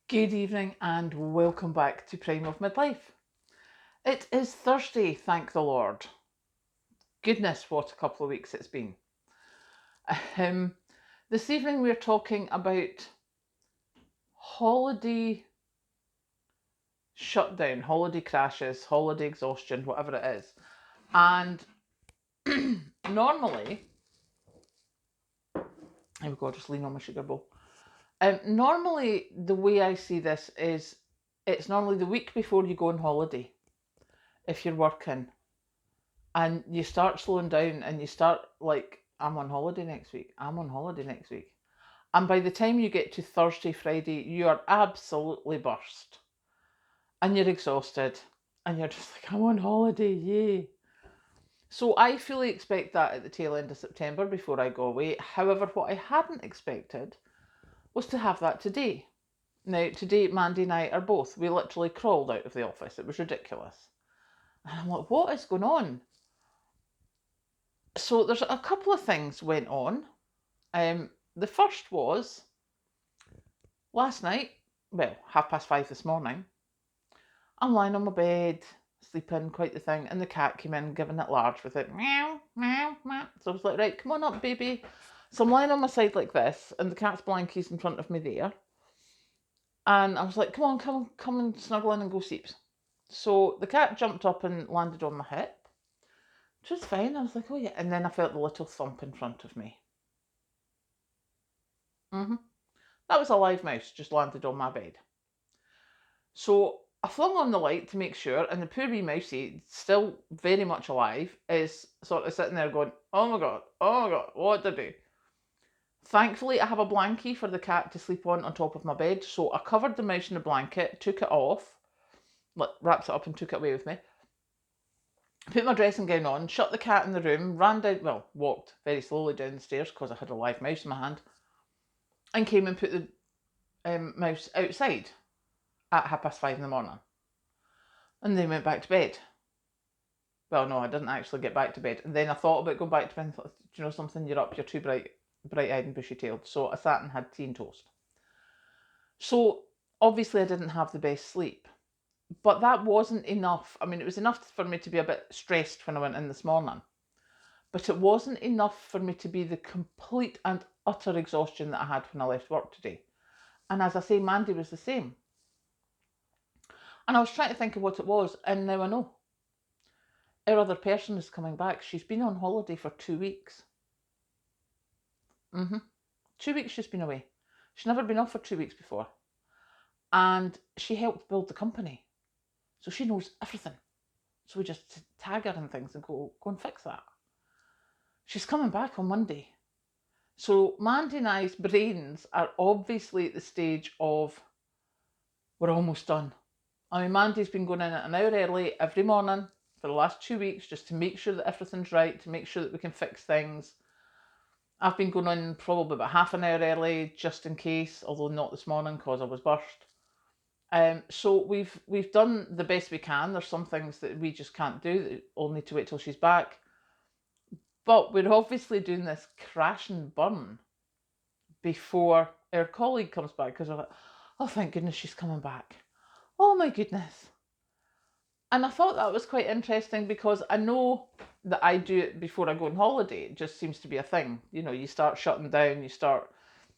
Good evening and welcome back to Prime of Midlife. It is Thursday, thank the Lord. Goodness, what a couple of weeks it's been. Um, this evening we're talking about holiday shutdown, holiday crashes, holiday exhaustion, whatever it is. And normally, here we go, just lean on my sugar bowl. Normally, the way I see this is it's normally the week before you go on holiday, if you're working, and you start slowing down and you start like, I'm on holiday next week, I'm on holiday next week. And by the time you get to Thursday, Friday, you are absolutely burst and you're exhausted and you're just like, I'm on holiday, yay. So I fully expect that at the tail end of September before I go away. However, what I hadn't expected was to have that today. Now, today, Mandy and I are both, we literally crawled out of the office. It was ridiculous. And I'm like, what is going on? So there's a couple of things went on. The first was last night, well, 5:30 this morning, I'm lying on my bed, sleeping, quite the thing, and the cat came in giving it large with it, meow, meow, meow. So I was like, right, come on up, baby. So I'm lying on my side like this, and the cat's blankies in front of me there. And I was like, come on, come and snuggle in and go sleep. So the cat jumped up and landed on my hip, which was fine. I was like, oh yeah. And then I felt the little thump in front of me. That was a live mouse just landed on my bed. So I flung on the light to make sure, and the poor wee mousey, still very much alive, is sort of sitting there going, oh my god, what did I do? Thankfully, I have a blankie for the cat to sleep on top of my bed, so I covered the mouse in a blanket, took it off, wrapped it up and took it away with me, put my dressing gown on, shut the cat in the room, ran down, well, walked very slowly down the stairs because I had a live mouse in my hand, and came and put the mouse outside at 5:30 in the morning. And then went back to bed. Well, no, I didn't actually get back to bed. And then I thought about going back to bed and thought, do you know something? You're up, you're too bright-eyed and bushy-tailed. So I sat and had tea and toast. So obviously I didn't have the best sleep. But that wasn't enough. I mean, it was enough for me to be a bit stressed when I went in this morning. But it wasn't enough for me to be the complete and utter exhaustion that I had when I left work today. And as I say, Mandy was the same. And I was trying to think of what it was, and now I know. Our other person is coming back. She's been on holiday for 2 weeks. 2 weeks she's been away. She's never been off for 2 weeks before. And she helped build the company. So she knows everything. So we just tag her and things and go and fix that. She's coming back on Monday. So Mandy and I's brains are obviously at the stage of, we're almost done. I mean, Mandy's been going in at an hour early every morning for the last 2 weeks just to make sure that everything's right, to make sure that we can fix things. I've been going in probably about half an hour early just in case, although not this morning because I was burst. So we've done the best we can. There's some things that we just can't do, only to wait till she's back. But we're obviously doing this crash and burn before our colleague comes back because we're like, oh, thank goodness she's coming back. Oh my goodness. And I thought that was quite interesting because I know that I do it before I go on holiday. It just seems to be a thing. You know, you start shutting down, you start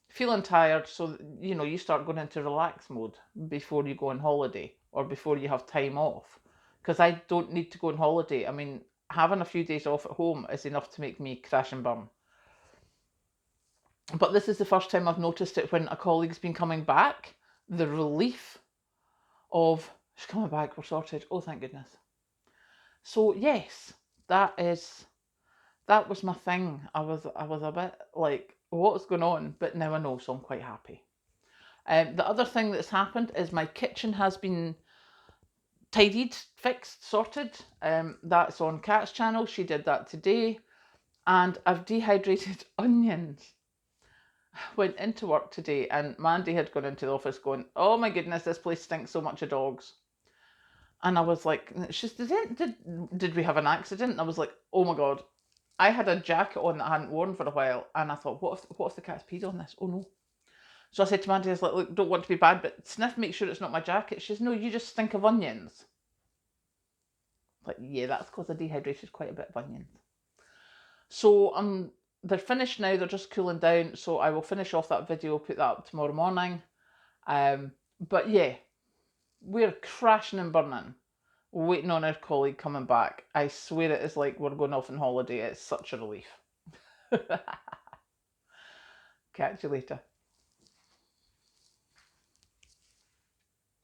feeling tired, so, you know, you start going into relax mode before you go on holiday or before you have time off. Because I don't need to go on holiday. I mean, having a few days off at home is enough to make me crash and burn. But this is the first time I've noticed it when a colleague's been coming back. The relief of, she's coming back, we're sorted. Oh, thank goodness. So yes, that was my thing. I was a bit like, what's going on? But now I know, so I'm quite happy. The other thing that's happened is my kitchen has been tidied, fixed, sorted. That's on Kat's channel. She did that today. And I've dehydrated onions. Went into work today and Mandy had gone into the office going, oh my goodness, this place stinks so much of dogs. And I was like, did we have an accident? And I was like, oh my God. I had a jacket on that I hadn't worn for a while, and I thought, what if the cat's peed on this? Oh no. So I said to Mandy, I was like, look, don't want to be bad, but sniff, make sure it's not my jacket. She says, no, you just stink of onions. Like, yeah, that's because I dehydrated quite a bit of onions. So they're finished now, they're just cooling down. So I will finish off that video, put that up tomorrow morning. But yeah, we're crashing and burning, waiting on our colleague coming back. I swear it is like we're going off on holiday. It's such a relief. Catch you later.